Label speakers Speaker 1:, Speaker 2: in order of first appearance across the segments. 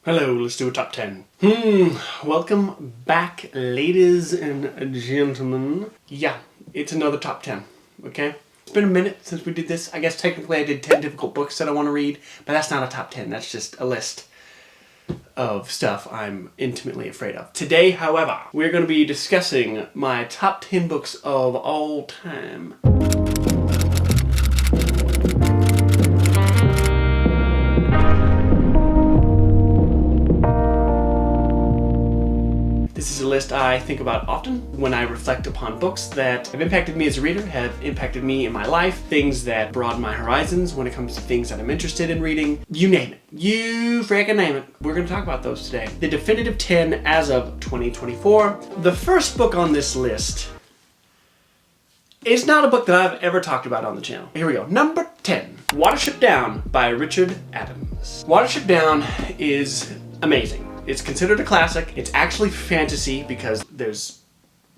Speaker 1: Hello, let's do a top 10. Welcome back, ladies and gentlemen. Yeah, it's another top 10, okay? It's been a minute since we did this. I guess technically I did 10 difficult books that I want to read, but that's not a top 10. That's just a list of stuff I'm intimately afraid of. Today, however, we're going to be discussing my top 10 books of all time. This is a list I think about often when I reflect upon books that have impacted me as a reader, have impacted me in my life, things that broaden my horizons when it comes to things that I'm interested in reading. You name it. You frickin' name it. We're going to talk about those today. The definitive 10 as of 2024. The first book on this list is not a book that I've ever talked about on the channel. Here we go. Number 10. Watership Down by Richard Adams. Watership Down is amazing. It's considered a classic. It's actually fantasy because there's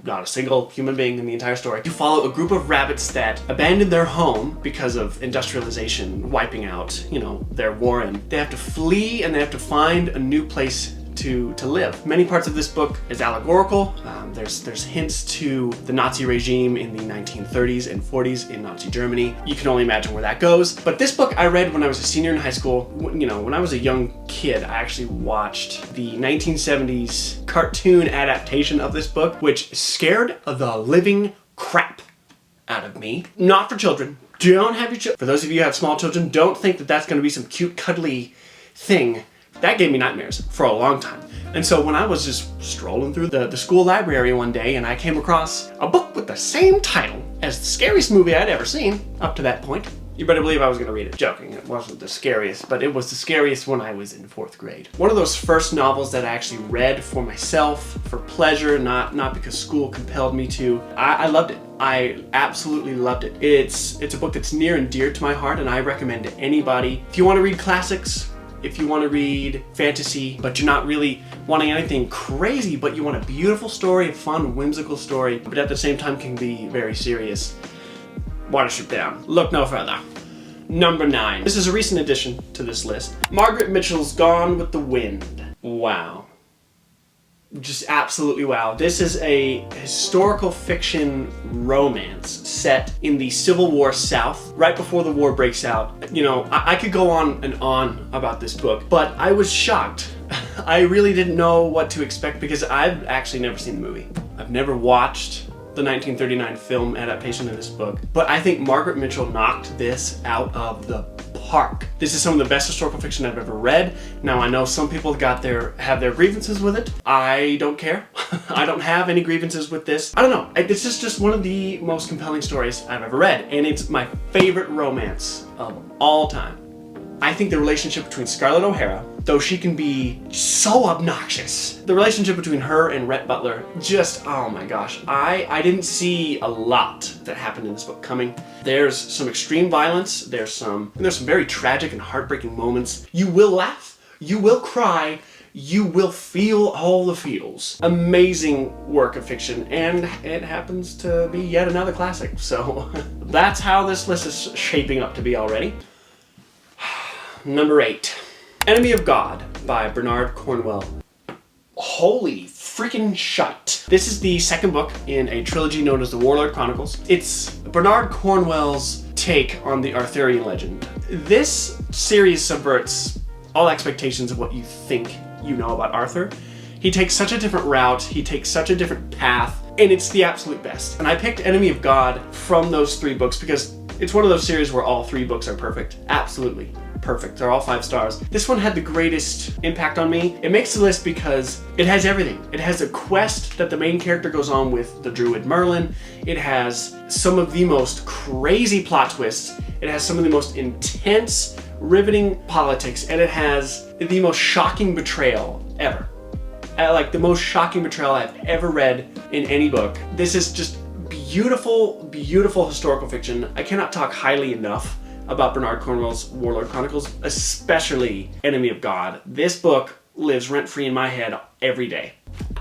Speaker 1: not a single human being in the entire story. You follow a group of rabbits that abandoned their home because of industrialization wiping out, their warren. They have to flee and they have to find a new place to live. Many parts of this book is allegorical. There's hints to the Nazi regime in the 1930s and 40s in Nazi Germany. You can only imagine where that goes. But this book I read when I was a senior in high school. When I was a young kid, I actually watched the 1970s cartoon adaptation of this book, which scared the living crap out of me. Not for children. Don't have your children. For those of you who have small children, don't think that that's going to be some cute, cuddly thing. That gave me nightmares for a long time. And so when I was just strolling through the school library one day and I came across a book with the same title as the scariest movie I'd ever seen up to that point, you better believe I was going to read it. Joking, it wasn't the scariest, but it was the scariest when I was in 4th grade. One of those first novels that I actually read for myself, for pleasure, not because school compelled me to. I loved it. I absolutely loved it. It's a book that's near and dear to my heart, and I recommend to anybody. If you want to read classics, if you want to read fantasy, but you're not really wanting anything crazy, but you want a beautiful story, a fun, whimsical story, but at the same time can be very serious, Watership Down. Look no further. Number 9. This is a recent addition to this list. Margaret Mitchell's Gone with the Wind. Wow. Just absolutely wow. This is a historical fiction romance set in the Civil War South, right before the war breaks out. I could go on and on about this book, but I was shocked. I really didn't know what to expect because I've actually never seen the movie. I've never watched the 1939 film adaptation of this book, but I think Margaret Mitchell knocked this out of the park. This is some of the best historical fiction I've ever read. Now I know some people have their grievances with it. I don't care. I don't have any grievances with this. I don't know. It's just one of the most compelling stories I've ever read, and it's my favorite romance of all time. I think the relationship between Scarlett O'Hara, though she can be so obnoxious, the relationship between her and Rhett Butler, just, oh my gosh. I didn't see a lot that happened in this book coming. There's some extreme violence, there's some very tragic and heartbreaking moments. You will laugh, you will cry, you will feel all the feels. Amazing work of fiction, and it happens to be yet another classic. So that's how this list is shaping up to be already. Number 8. Enemy of God by Bernard Cornwell. Holy freaking shite. This is the second book in a trilogy known as the Warlord Chronicles. It's Bernard Cornwell's take on the Arthurian legend. This series subverts all expectations of what you think you know about Arthur. He takes such a different route, he takes such a different path, and it's the absolute best. And I picked Enemy of God from those 3 books because it's one of those series where all 3 books are perfect. Absolutely perfect. They're all 5 stars. This one had the greatest impact on me. It makes the list because it has everything. It has a quest that the main character goes on with the druid Merlin. It has some of the most crazy plot twists. It has some of the most intense, riveting politics, and it has the most shocking betrayal ever. Like the most shocking betrayal I've ever read in any book. This is just beautiful, beautiful historical fiction. I cannot talk highly enough about Bernard Cornwell's Warlord Chronicles, especially Enemy of God. This book lives rent-free in my head every day.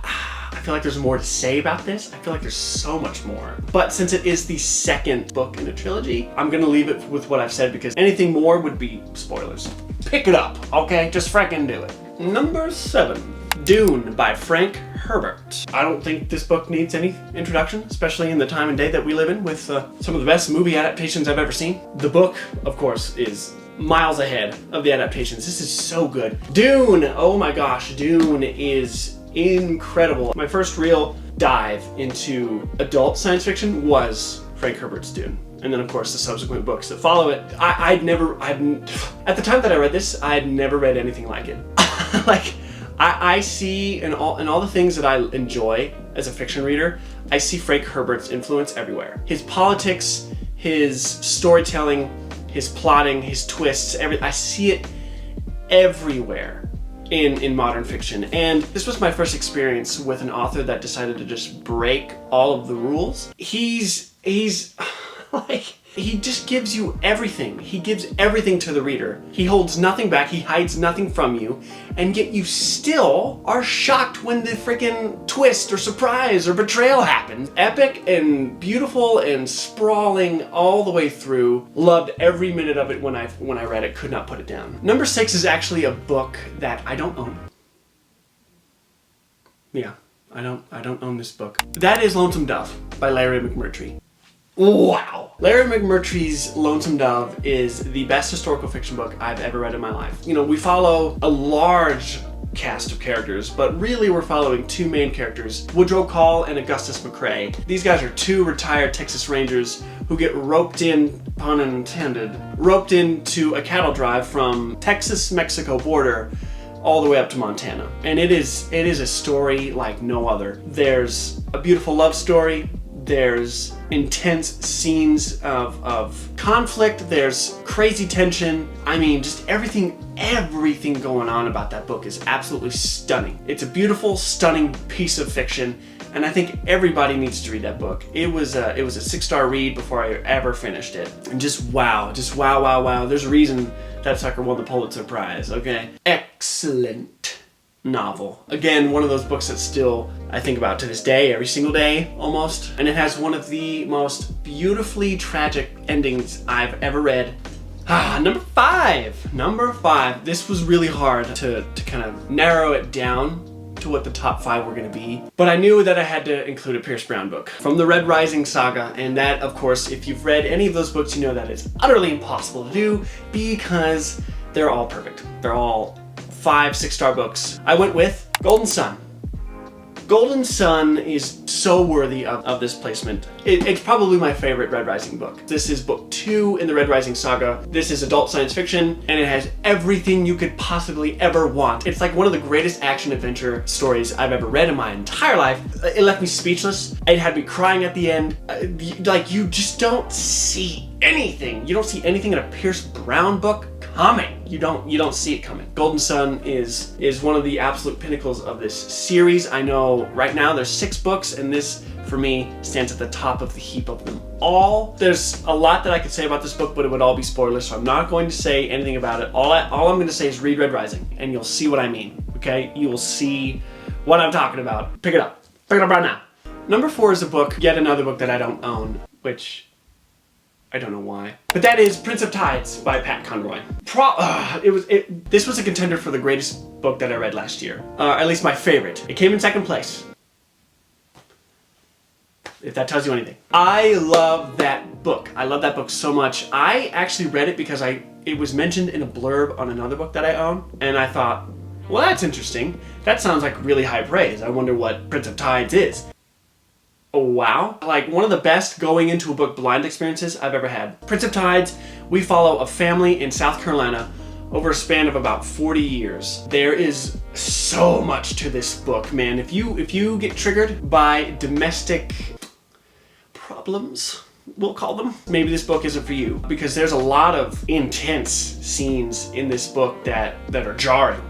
Speaker 1: I feel like there's more to say about this. I feel like there's so much more. But since it is the second book in a trilogy, I'm gonna leave it with what I've said because anything more would be spoilers. Pick it up, okay? Just frickin' do it. Number 7. Dune by Frank Herbert. I don't think this book needs any introduction, especially in the time and day that we live in with some of the best movie adaptations I've ever seen. The book, of course, is miles ahead of the adaptations. This is so good. Dune, oh my gosh, Dune is incredible. My first real dive into adult science fiction was Frank Herbert's Dune. And then, of course, the subsequent books that follow it. At the time that I read this, I had never read anything like it. Like, I see in all the things that I enjoy as a fiction reader, I see Frank Herbert's influence everywhere. His politics, his storytelling, his plotting, his twists, I see it everywhere in modern fiction. And this was my first experience with an author that decided to just break all of the rules. He's like, he just gives you everything. He gives everything to the reader. He holds nothing back, he hides nothing from you, and yet you still are shocked when the freaking twist or surprise or betrayal happens. Epic and beautiful and sprawling all the way through. Loved every minute of it when I read it, could not put it down. Number 6 is actually a book that I don't own. Yeah, I don't own this book. That is Lonesome Dove by Larry McMurtry. Wow! Larry McMurtry's Lonesome Dove is the best historical fiction book I've ever read in my life. You know, we follow a large cast of characters, but really we're following 2 main characters, Woodrow Call and Augustus McCrae. These guys are 2 retired Texas Rangers who get roped in, pun intended, roped into a cattle drive from Texas-Mexico border all the way up to Montana. And it is a story like no other. There's a beautiful love story. There's intense scenes of conflict. There's crazy tension. I mean, just everything going on about that book is absolutely stunning. It's a beautiful, stunning piece of fiction, and I think everybody needs to read that book. It was a 6-star read before I ever finished it. And just wow. There's a reason that sucker won the Pulitzer Prize, okay? Excellent novel. Again, one of those books that still I think about to this day, every single day almost. And it has one of the most beautifully tragic endings I've ever read. Number 5. Number 5. This was really hard to kind of narrow it down to what the top 5 were going to be. But I knew that I had to include a Pierce Brown book from the Red Rising saga. And that, of course, if you've read any of those books, you know that it's utterly impossible to do because they're all perfect. They're all 5 6-star books. I went with Golden Sun. Golden Sun is so worthy of this placement. It's probably my favorite Red Rising book. This is book 2 in the Red Rising saga. This is adult science fiction, and it has everything you could possibly ever want. It's like one of the greatest action-adventure stories I've ever read in my entire life. It left me speechless. It had me crying at the end. Like, you just don't see anything. You don't see anything in a Pierce Brown book coming. You don't see it coming. Golden Sun is one of the absolute pinnacles of this series. I know right now there's 6 books, and this, for me, stands at the top of the heap of them all. There's a lot that I could say about this book, but it would all be spoilers, so I'm not going to say anything about it. All I'm going to say is read Red Rising, and you'll see what I mean, okay? You will see what I'm talking about. Pick it up. Pick it up right now. Number 4 is a book, yet another book that I don't own, which I don't know why. But that is Prince of Tides by Pat Conroy. This was a contender for the greatest book that I read last year. At least my favorite. It came in 2nd place. If that tells you anything. I love that book. I love that book so much. I actually read it because it was mentioned in a blurb on another book that I own. And I thought, well, that's interesting. That sounds like really high praise. I wonder what Prince of Tides is. Oh, wow. Like one of the best going into a book blind experiences I've ever had. Prince of Tides, we follow a family in South Carolina over a span of about 40 years. There is so much to this book, man. If you get triggered by domestic problems, we'll call them, maybe this book isn't for you, because there's a lot of intense scenes in this book that are jarring,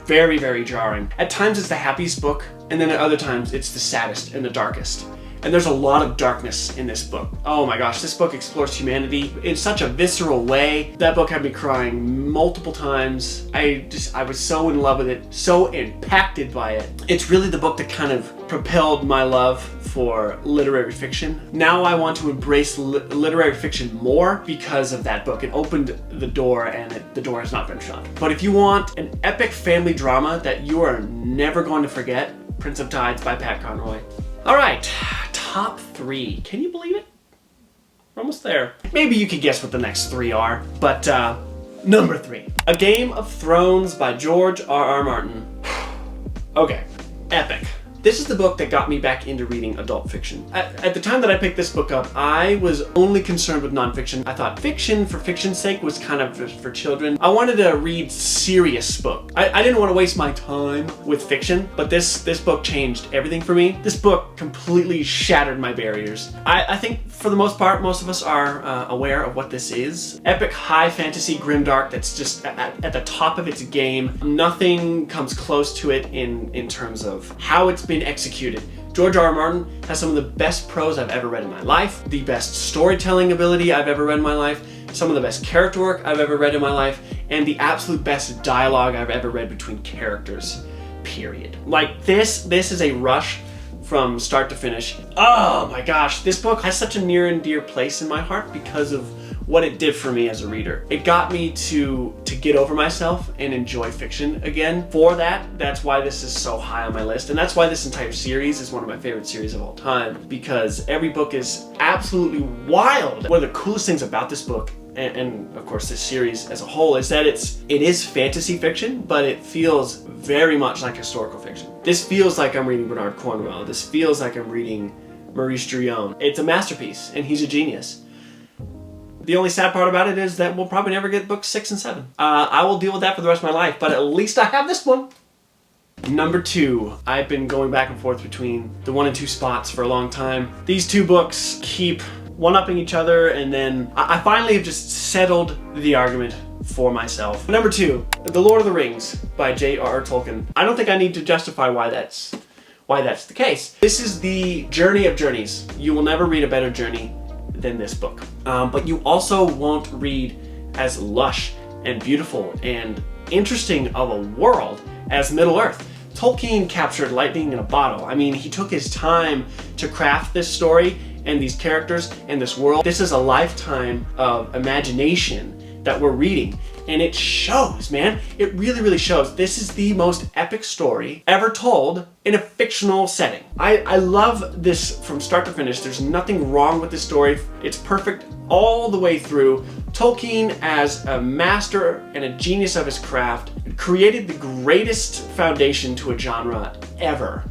Speaker 1: very, very jarring. At times it's the happiest book, and then at other times it's the saddest and the darkest. And there's a lot of darkness in this book. Oh my gosh, this book explores humanity in such a visceral way. That book had me crying multiple times. I was so in love with it, so impacted by it. It's really the book that kind of propelled my love for literary fiction. Now I want to embrace literary fiction more because of that book. It opened the door, and the door has not been shut. But if you want an epic family drama that you are never going to forget, Prince of Tides by Pat Conroy. All right, top 3. Can you believe it? We're almost there. Maybe you could guess what the next 3 are, but number 3. A Game of Thrones by George R.R. Martin. Okay, epic. This is the book that got me back into reading adult fiction. At the time that I picked this book up, I was only concerned with nonfiction. I thought fiction for fiction's sake was kind of just for children. I wanted to read serious book. I didn't want to waste my time with fiction, but this book changed everything for me. This book completely shattered my barriers. I think for the most part, most of us are aware of what this is. Epic high fantasy grimdark that's just at the top of its game. Nothing comes close to it in terms of how it's been executed. George R.R. Martin has some of the best prose I've ever read in my life, the best storytelling ability I've ever read in my life, some of the best character work I've ever read in my life, and the absolute best dialogue I've ever read between characters, period. Like this is a rush from start to finish. Oh my gosh, this book has such a near and dear place in my heart because of what it did for me as a reader. It got me to get over myself and enjoy fiction again. For that's why this is so high on my list, and that's why this entire series is one of my favorite series of all time, because every book is absolutely wild. One of the coolest things about this book, and of course this series as a whole, is that it is fantasy fiction, but it feels very much like historical fiction. This feels like I'm reading Bernard Cornwell. This feels like I'm reading Maurice Druon. It's a masterpiece, and he's a genius. The only sad part about it is that we'll probably never get books 6 and 7. I will deal with that for the rest of my life, but at least I have this one. Number 2. I've been going back and forth between the 1 and 2 spots for a long time. These 2 books keep one-upping each other, and then I finally have just settled the argument for myself. Number 2, The Lord of the Rings by J.R.R. Tolkien. I don't think I need to justify why that's the case. This is the journey of journeys. You will never read a better journey than this book. But you also won't read as lush and beautiful and interesting of a world as Middle-earth. Tolkien captured lightning in a bottle. I mean, he took his time to craft this story and these characters and this world. This is a lifetime of imagination that we're reading, and it shows, man. It really, really shows. This is the most epic story ever told in a fictional setting. I love this from start to finish. There's nothing wrong with this story. It's perfect all the way through. Tolkien, as a master and a genius of his craft, created the greatest foundation to a genre ever.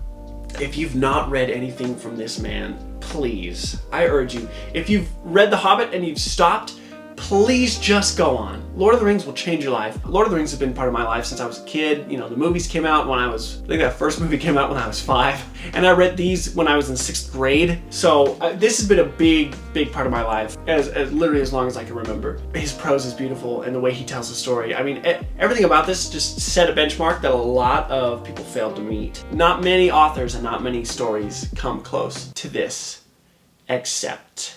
Speaker 1: If you've not read anything from this man, please, I urge you. If you've read The Hobbit and you've stopped, please just go on. Lord of the Rings will change your life. Lord of the Rings has been part of my life since I was a kid. You know, the movies came out when I think that first movie came out when I was 5, and I read these when I was in 6th grade. So this has been a big, big part of my life, as literally as long as I can remember. His prose is beautiful, and the way he tells the story. I mean, everything about this just set a benchmark that a lot of people failed to meet. Not many authors and not many stories come close to this, except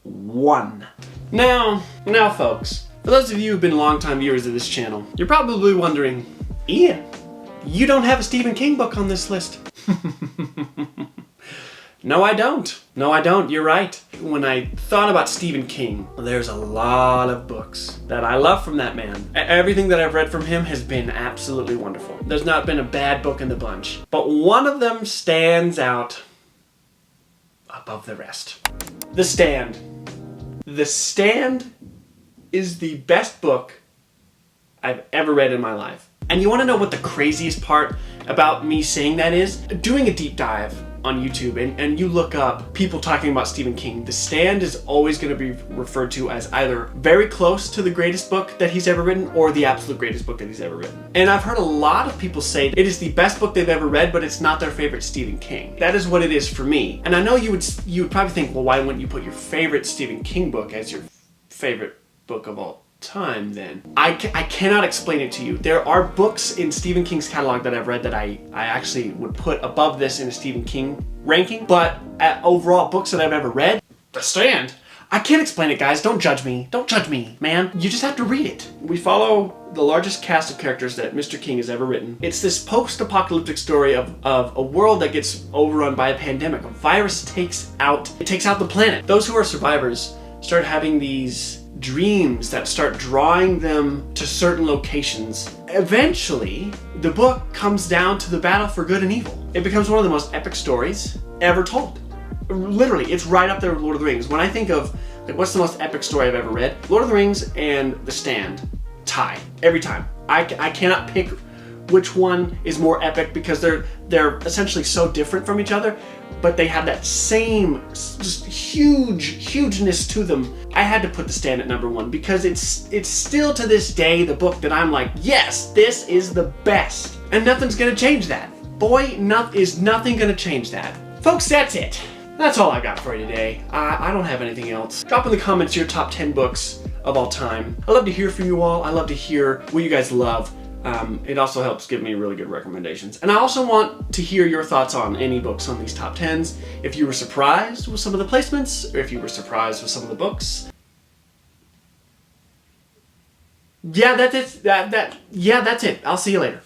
Speaker 1: one. Now folks, for those of you who've been longtime viewers of this channel, you're probably wondering, Ian, you don't have a Stephen King book on this list. No, I don't. No, I don't. You're right. When I thought about Stephen King, there's a lot of books that I love from that man. Everything that I've read from him has been absolutely wonderful. There's not been a bad book in the bunch, but one of them stands out above the rest. The Stand. The Stand is the best book I've ever read in my life. And you want to know what the craziest part about me saying that is? Doing a deep dive on YouTube and you look up people talking about Stephen King, The Stand is always going to be referred to as either very close to the greatest book that he's ever written or the absolute greatest book that he's ever written. And I've heard a lot of people say it is the best book they've ever read, but it's not their favorite Stephen King. That is what it is for me. And I know you would probably think, well, why wouldn't you put your favorite Stephen King book as your favorite book of all time then. I cannot explain it to you. There are books in Stephen King's catalog that I've read that I actually would put above this in a Stephen King ranking, but overall books that I've ever read, The Stand, I can't explain it, guys. Don't judge me. Don't judge me, man. You just have to read it. We follow the largest cast of characters that Mr. King has ever written. It's this post-apocalyptic story of a world that gets overrun by a pandemic. A virus takes out the planet. Those who are survivors start having these dreams that start drawing them to certain locations. Eventually, the book comes down to the battle for good and evil. It becomes one of the most epic stories ever told. Literally, it's right up there with Lord of the Rings. When I think of like what's the most epic story I've ever read, Lord of the Rings and The Stand tie every time. I cannot pick which one is more epic because they're essentially so different from each other, but they have that same just hugeness to them. I had to put The Stand at number 1 because it's still to this day the book that I'm like, yes, this is the best, and nothing's gonna change that. Boy, nothing gonna change that. Folks, that's it. That's all I got for you today. I don't have anything else. Drop in the comments your top 10 books of all time. I love to hear from you all. I love to hear what you guys love. It also helps give me really good recommendations. And I also want to hear your thoughts on any books on these top 10s. If you were surprised with some of the placements, or if you were surprised with some of the books. Yeah, that's it. That's it. I'll see you later.